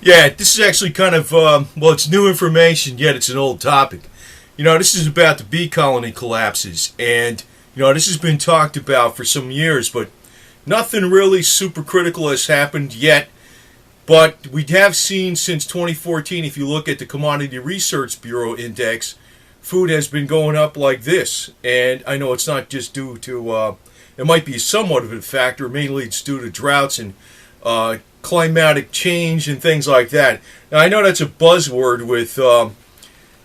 Yeah, this is actually kind of, well, it's new information, yet it's an old topic. This is about the bee colony collapses, and, this has been talked about for some years, but nothing really super critical has happened yet. But we have seen since 2014, if you look at the Commodity Research Bureau Index, food has been going up like this. And I know it's not just due to, it might be somewhat of a factor, mainly it's due to droughts and climatic change and things like that. Now, I know that's a buzzword with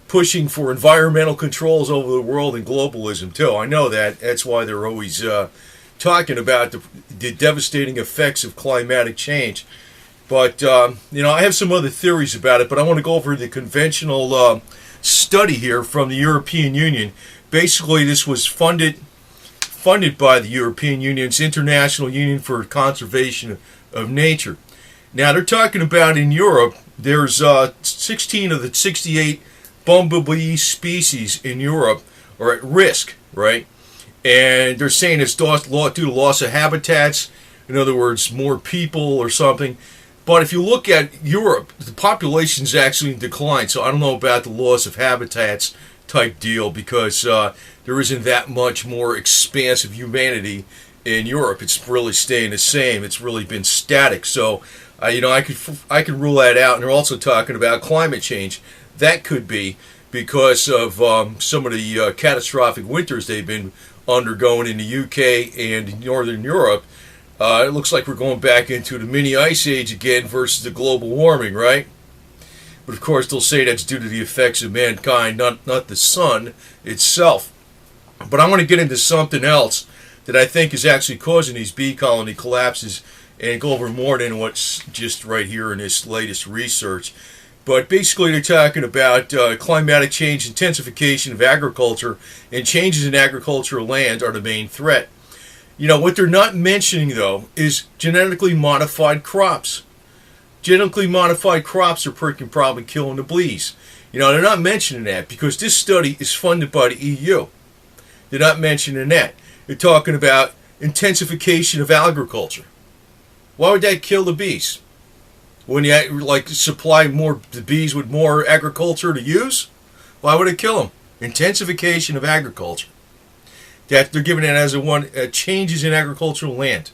pushing for environmental controls over the world and globalism, too. I know that. That's why they're always talking about the devastating effects of climatic change. But, I have some other theories about it, but I want to go over the conventional study here from the European Union. Basically, this was funded by the European Union's International Union for Conservation of Nature. Now, they're talking about in Europe, there's 16 of the 68 bumblebee species in Europe are at risk, right? And they're saying it's due to loss of habitats, in other words, more people or something. But if you look at Europe, the population's actually in decline, so I don't know about the loss of habitats type deal because there isn't that much more expansive humanity in Europe. It's really staying the same. It's really been static. So, I could rule that out. And they're also talking about climate change. That could be because of some of the catastrophic winters they've been undergoing in the UK and Northern Europe. It looks like we're going back into the mini ice age again versus the global warming, right? But of course, they'll say that's due to the effects of mankind, not the sun itself. But I want to get into something else that I think is actually causing these bee colony collapses and go over more than what's just right here in this latest research. But basically, they're talking about climatic change, intensification of agriculture, and changes in agricultural land are the main threat. What they're not mentioning, though, is genetically modified crops. Genetically modified crops are probably killing the bees. They're not mentioning that because this study is funded by the EU. They're not mentioning that. They're talking about intensification of agriculture. Why would that kill the bees? When you supply the bees with more agriculture to use, why would it kill them? Intensification of agriculture. That they're giving it as changes in agricultural land.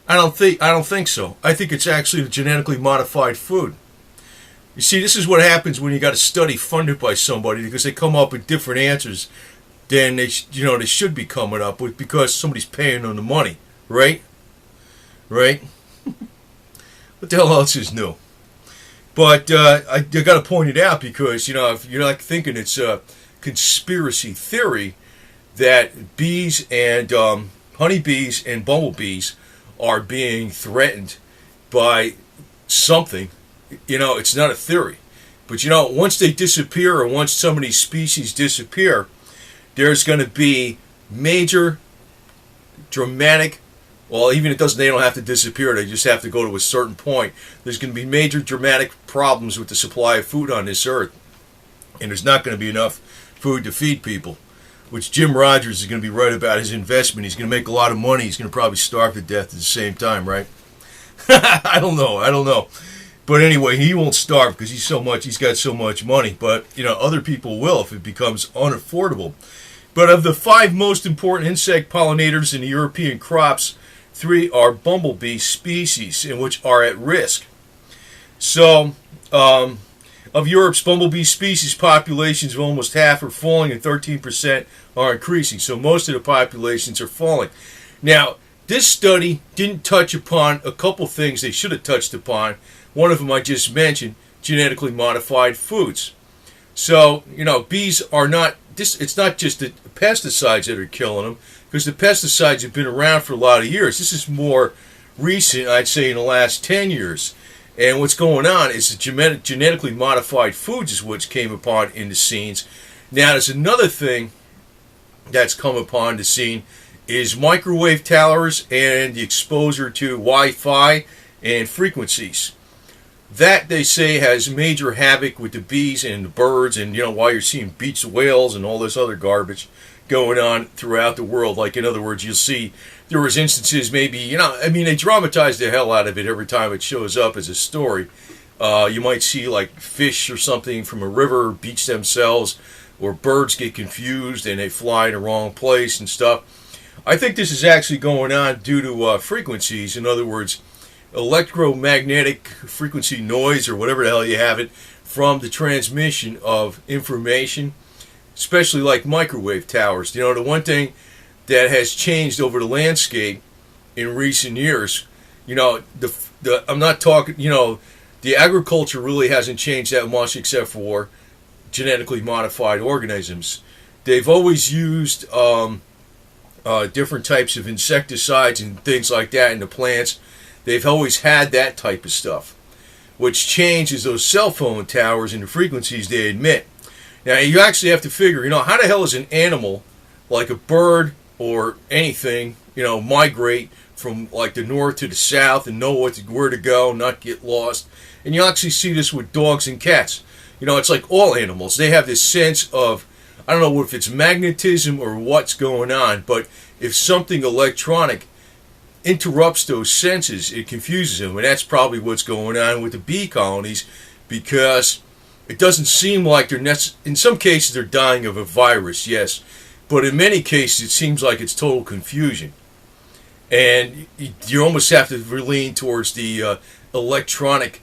I don't think so. I think it's actually genetically modified food. You see, this is what happens when you got a study funded by somebody because they come up with different answers than they should be coming up with because somebody's paying them the money, right? Right? What the hell else is new? But I got to point it out because if you're not thinking it's a conspiracy theory that bees and honeybees and bumblebees are being threatened by something, it's not a theory. But once they disappear or once some of these species disappear, there's going to be major, dramatic, well, even they don't have to disappear, they just have to go to a certain point. There's going to be major, dramatic problems with the supply of food on this earth. And there's not going to be enough food to feed people. Which Jim Rogers is going to be right about his investment. He's going to make a lot of money. He's going to probably starve to death at the same time, right? I don't know. But anyway, he won't starve because he's got so much money. But, other people will if it becomes unaffordable. But of the 5 most important insect pollinators in the European crops, 3 are bumblebee species, and which are at risk. So, of Europe's bumblebee species, populations of almost half are falling and 13% are increasing. So most of the populations are falling. Now, this study didn't touch upon a couple things they should have touched upon. One of them I just mentioned, genetically modified foods. So, bees are not, it's not just the pesticides that are killing them, because the pesticides have been around for a lot of years. This is more recent, I'd say, in the last 10 years. And what's going on is the genetically modified foods is what came upon in the scenes. Now, there's another thing that's come upon the scene is microwave towers and the exposure to Wi-Fi and frequencies. That, they say, has major havoc with the bees and the birds and, why you're seeing beach whales and all this other garbage going on throughout the world. Like, in other words, you'll see there was instances maybe, they dramatize the hell out of it every time it shows up as a story. You might see like fish or something from a river beach themselves, or birds get confused and they fly in the wrong place and stuff. I think this is actually going on due to frequencies. In other words, electromagnetic frequency noise, or whatever the hell you have it, from the transmission of information, especially like microwave towers. The one thing that has changed over the landscape in recent years, I'm not talking, the agriculture really hasn't changed that much except for genetically modified organisms. They've always used different types of insecticides and things like that in the plants. They've always had that type of stuff. What's changed is those cell phone towers and the frequencies they emit. Now, you actually have to figure, how the hell is an animal, like a bird or anything, migrate from like the north to the south and know where to go, not get lost. And you actually see this with dogs and cats. It's like all animals. They have this sense of, I don't know if it's magnetism or what's going on, but if something electronic interrupts those senses, it confuses them. And that's probably what's going on with the bee colonies, because it doesn't seem like in some cases they're dying of a virus, yes, but in many cases it seems like it's total confusion. And you almost have to lean towards the electronic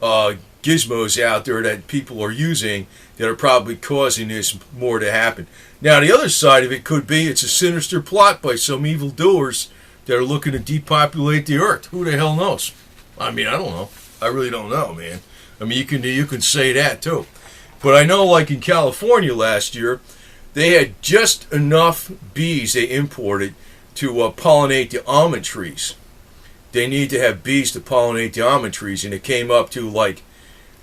gizmos out there that people are using that are probably causing this more to happen. Now, the other side of it could be it's a sinister plot by some evildoers that are looking to depopulate the earth. Who the hell knows? I don't know. I really don't know, man. You can say that too. But I know, like in California last year, they had just enough bees they imported to pollinate the almond trees. They need to have bees to pollinate the almond trees, and it came up to like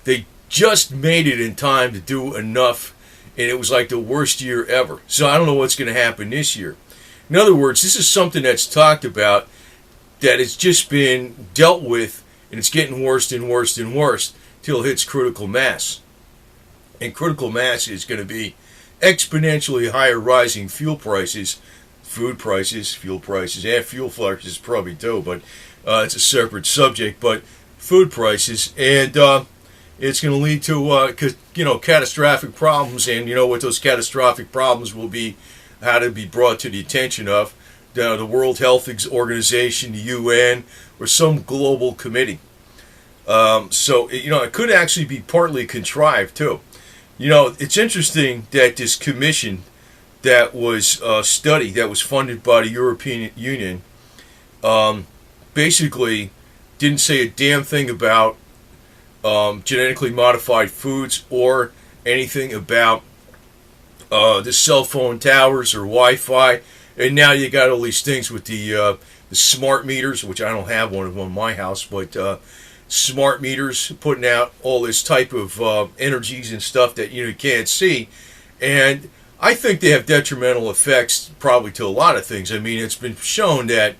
they just made it in time to do enough, and it was like the worst year ever. So I don't know what's going to happen this year. In other words, this is something that's talked about that has just been dealt with, and it's getting worse and worse and worse till it hits critical mass. And critical mass is going to be exponentially higher rising fuel prices, food prices, fuel prices, and fuel prices probably too, but it's a separate subject. But food prices, and it's going to lead to catastrophic problems, and what those catastrophic problems will be, how to be brought to the attention of the World Health Organization, the UN, or some global committee. So it could actually be partly contrived too. It's interesting that this commission that was studied, that was funded by the European Union, basically didn't say a damn thing about genetically modified foods or anything about the cell phone towers or Wi-Fi. And now you got all these things with the smart meters, which I don't have one of them in my house, but smart meters putting out all this type of energies and stuff that you can't see. And I think they have detrimental effects probably to a lot of things. It's been shown that,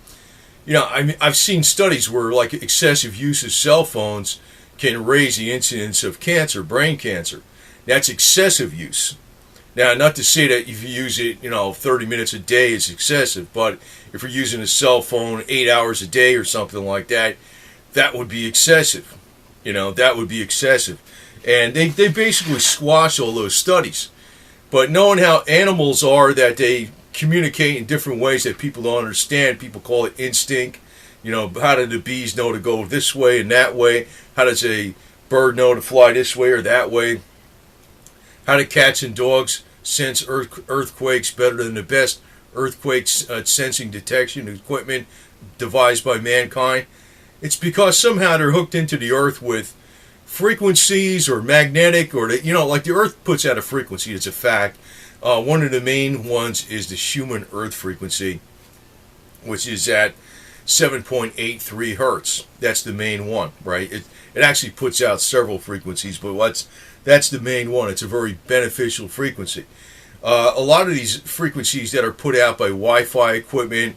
I've seen studies where like excessive use of cell phones can raise the incidence of cancer, brain cancer. That's excessive use. Now, not to say that if you use it, 30 minutes a day is excessive, but if you're using a cell phone 8 hours a day or something like that, that would be excessive. That would be excessive. And they basically squash all those studies. But knowing how animals are, that they communicate in different ways that people don't understand, people call it instinct. How do the bees know to go this way and that way? How does a bird know to fly this way or that way? How do cats and dogs sense earthquakes better than the best earthquake sensing detection equipment devised by mankind? It's because somehow they're hooked into the earth with frequencies or magnetic, or like the earth puts out a frequency. It's a fact. One of the main ones is the Schumann earth frequency, which is at 7.83 hertz. That's the main one, right? It actually puts out several frequencies, but that's the main one. It's a very beneficial frequency. A lot of these frequencies that are put out by Wi-Fi equipment,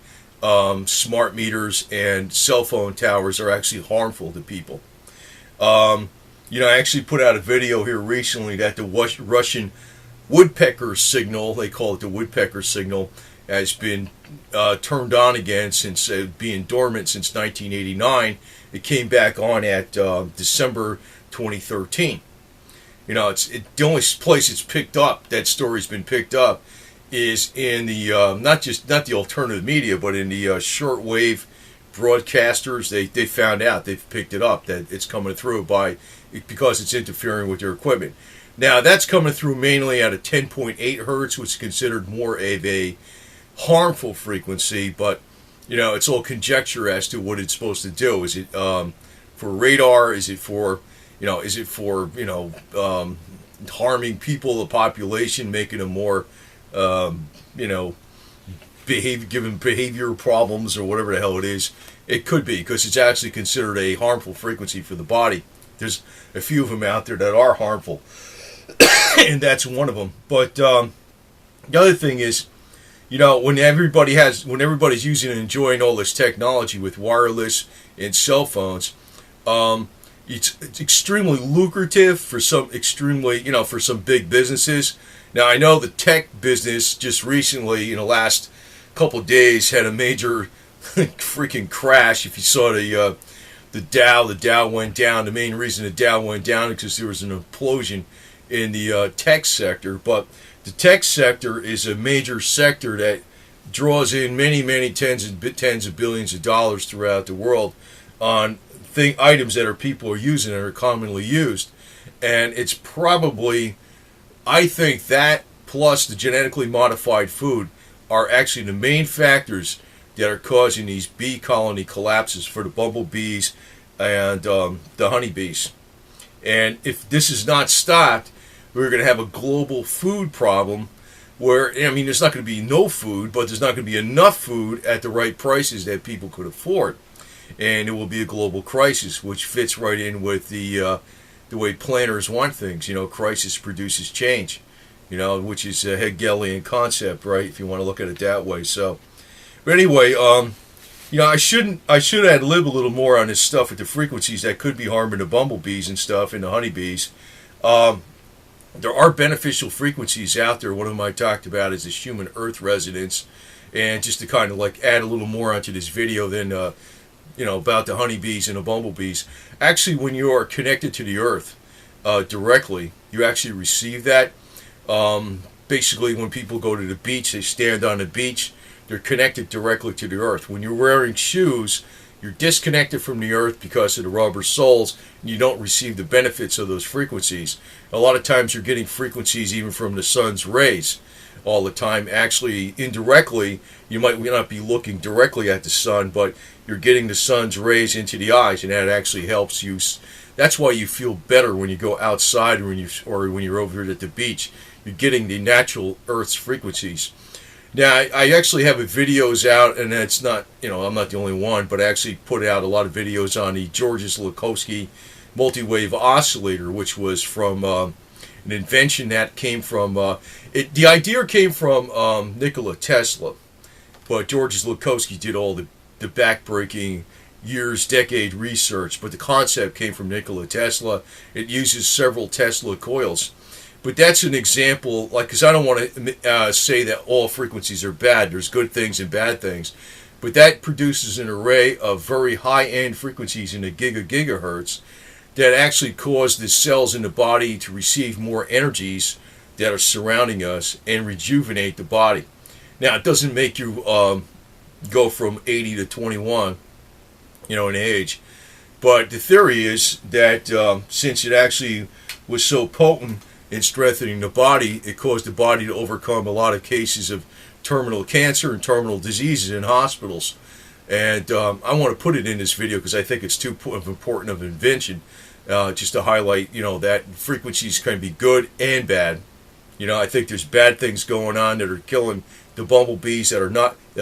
smart meters, and cell phone towers are actually harmful to people. I actually put out a video here recently that the Russian woodpecker signal, they call it the woodpecker signal, has been turned on again since being dormant since 1989. It came back on at December 2013. You know, the only place it's picked up, that story's been picked up, is in the not the alternative media, but in the shortwave broadcasters. They found out, they've picked it up, that it's coming through because it's interfering with their equipment. Now that's coming through mainly at a 10.8 hertz, which is considered more of a harmful frequency, but you know, it's all conjecture as to what it's supposed to do. Is it for radar? Is it for harming people, the population, making them more giving behavior problems or whatever the hell it is? It could be, because it's actually considered a harmful frequency for the body. There's a few of them out there that are harmful, and that's one of them. But the other thing is, you know, when everybody's using and enjoying all this technology with wireless and cell phones, it's extremely lucrative for some for some big businesses. Now I know the tech business just recently, in the last couple of days, had a major freaking crash. If you saw the Dow went down. The main reason the Dow went down is because there was an implosion in the tech sector. But the tech sector is a major sector that draws in many tens of billions of dollars throughout the world on items that people are using and are commonly used. And it's probably, I think, that plus the genetically modified food are actually the main factors that are causing these bee colony collapses for the bumblebees and the honeybees. And if this is not stopped, we're going to have a global food problem where, I mean, there's not going to be no food, but there's not going to be enough food at the right prices that people could afford. And it will be a global crisis, which fits right in with the way planners want things. You know, crisis produces change, you know, which is a Hegelian concept, right, if you want to look at it that way. So, but anyway, you know, I should ad lib a little more on this stuff with the frequencies that could be harming the bumblebees and stuff and the honeybees. There are beneficial frequencies out there. One of them I talked about is this human Earth resonance, and just to kind of like add a little more onto this video than about the honeybees and the bumblebees. Actually, when you are connected to the Earth directly, you actually receive that. Basically, when people go to the beach, they stand on the beach. They're connected directly to the Earth. When you're wearing shoes, you're disconnected from the Earth because of the rubber soles, and you don't receive the benefits of those frequencies. A lot of times you're getting frequencies even from the sun's rays all the time. Actually, indirectly, you might not be looking directly at the sun, but you're getting the sun's rays into the eyes, and that actually helps you. That's why you feel better when you go outside or when you're over at the beach. You're getting the natural Earth's frequencies. Now, I actually have videos out, and it's not, I'm not the only one, but I actually put out a lot of videos on the Lukosi multi-wave oscillator, which was from an invention that came from, the idea came from Nikola Tesla, but Lukosi did all the back-breaking decade research, but the concept came from Nikola Tesla. It uses several Tesla coils. But that's an example, because I don't want to say that all frequencies are bad. There's good things and bad things. But that produces an array of very high-end frequencies in the gigahertz that actually cause the cells in the body to receive more energies that are surrounding us and rejuvenate the body. Now, it doesn't make you go from 80 to 21, in age. But the theory is that since it actually was so potent in strengthening the body, it caused the body to overcome a lot of cases of terminal cancer and terminal diseases in hospitals. And I want to put it in this video because I think it's too important of an invention, just to highlight, that frequencies can be good and bad. I think there's bad things going on that are killing the bumblebees that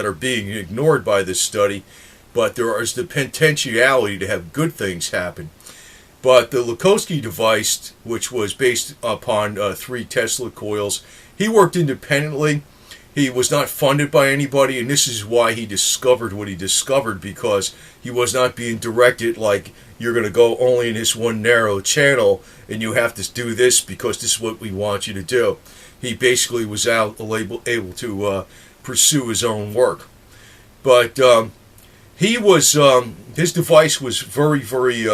are being ignored by this study, but there is the potentiality to have good things happen. But the Lukosi device, which was based upon 3 Tesla coils, he worked independently. He was not funded by anybody, and this is why he discovered what he discovered, because he was not being directed like, you're going to go only in this one narrow channel, and you have to do this because this is what we want you to do. He basically was able to pursue his own work. But he was his device was very, very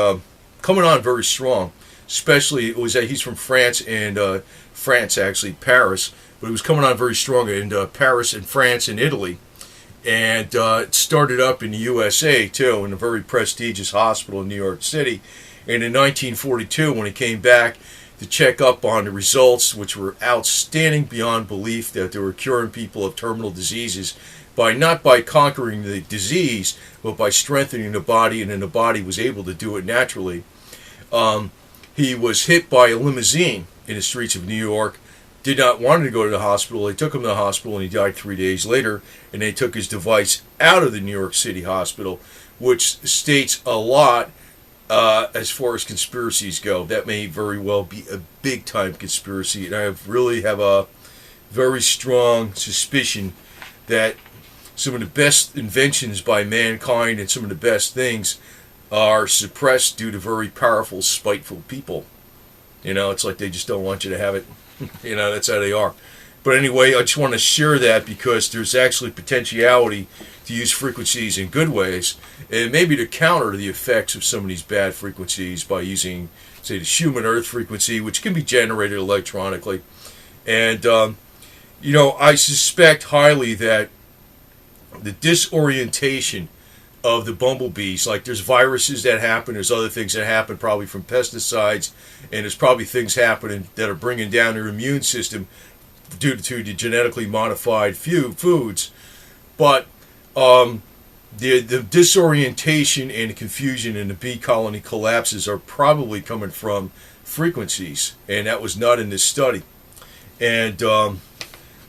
coming on very strong. Especially it was he's from France, and France actually Paris, but it was coming on very strong in Paris and France and Italy. And it started up in the USA too, in a very prestigious hospital in New York City. And in 1942, when he came back to check up on the results, which were outstanding beyond belief, that they were curing people of terminal diseases by not by conquering the disease, but by strengthening the body, and then the body was able to do it naturally. He was hit by a limousine in the streets of New York. Did not want to go to the hospital. They took him to the hospital, and he died 3 days later. And they took his device out of the New York City hospital, which states a lot as far as conspiracies go. That may very well be a big-time conspiracy, and I really have a very strong suspicion that some of the best inventions by mankind and some of the best things are suppressed due to very powerful, spiteful people. You know, it's like they just don't want you to have it. You know, that's how they are. But anyway, I just want to share that because there's actually potentiality to use frequencies in good ways, and maybe to counter the effects of some of these bad frequencies by using, say, the Schumann Earth frequency, which can be generated electronically. And, you know, I suspect highly that the disorientation of the bumblebees, like there's viruses that happen, there's other things that happen probably from pesticides, and there's probably things happening that are bringing down their immune system due to the genetically modified foods. But the disorientation and the confusion in the bee colony collapses are probably coming from frequencies, and that was not in this study. And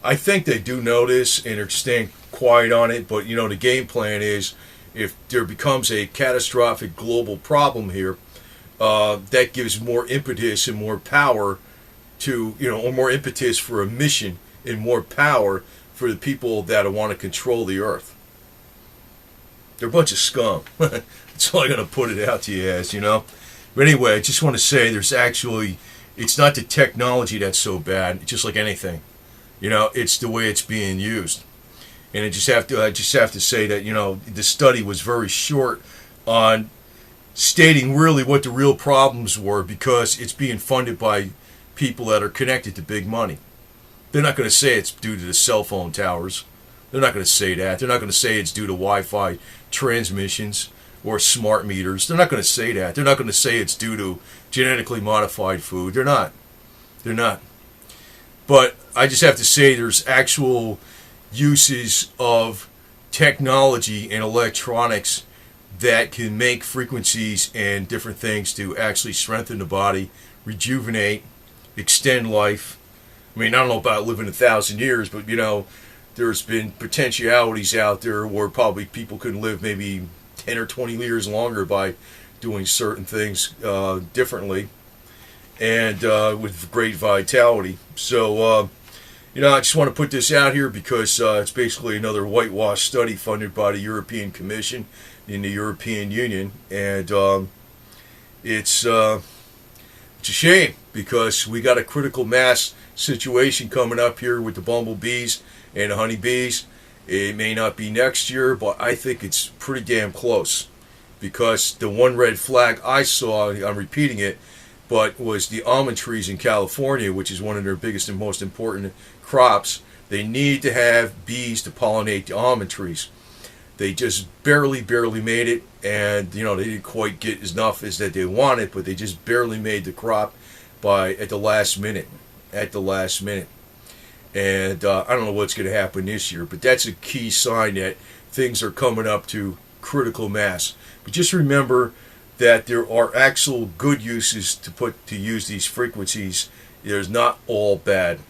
I think they do know this and are staying quiet on it, but you know, the game plan is if there becomes a catastrophic global problem here, that gives more impetus and more power to, you know, or more impetus for a mission and more power for the people that want to control the earth. They're a bunch of scum. That's all I'm going to put it out to you as, you know. But anyway, I just want to say there's actually, it's not the technology that's so bad. It's just like anything. You know, it's the way it's being used. And I just have to say that, you know, the study was very short on stating really what the real problems were, because it's being funded by people that are connected to big money. They're not going to say it's due to the cell phone towers. They're not going to say that. They're not going to say it's due to Wi-Fi transmissions or smart meters. They're not going to say that. They're not going to say it's due to genetically modified food. They're not. They're not. But I just have to say there's actual uses of technology and electronics that can make frequencies and different things to actually strengthen the body, rejuvenate, extend life. I mean, I don't know about living 1,000 years, but you know, there's been potentialities out there where probably people could live maybe 10 or 20 years longer by doing certain things differently and with great vitality. So, you know, I just want to put this out here because it's basically another whitewash study funded by the European Commission in the European Union, and it's a shame because we got a critical mass situation coming up here with the bumblebees and the honeybees. It may not be next year, but I think it's pretty damn close, because the one red flag I saw, I'm repeating it, but was the almond trees in California, which is one of their biggest and most important crops. They need to have bees to pollinate the almond trees. They just barely made it, and you know, they didn't quite get enough as that they wanted, but they just barely made the crop at the last minute. And I don't know what's going to happen this year, but that's a key sign that things are coming up to critical mass. But just remember that there are actual good uses to use these frequencies. There's not all bad.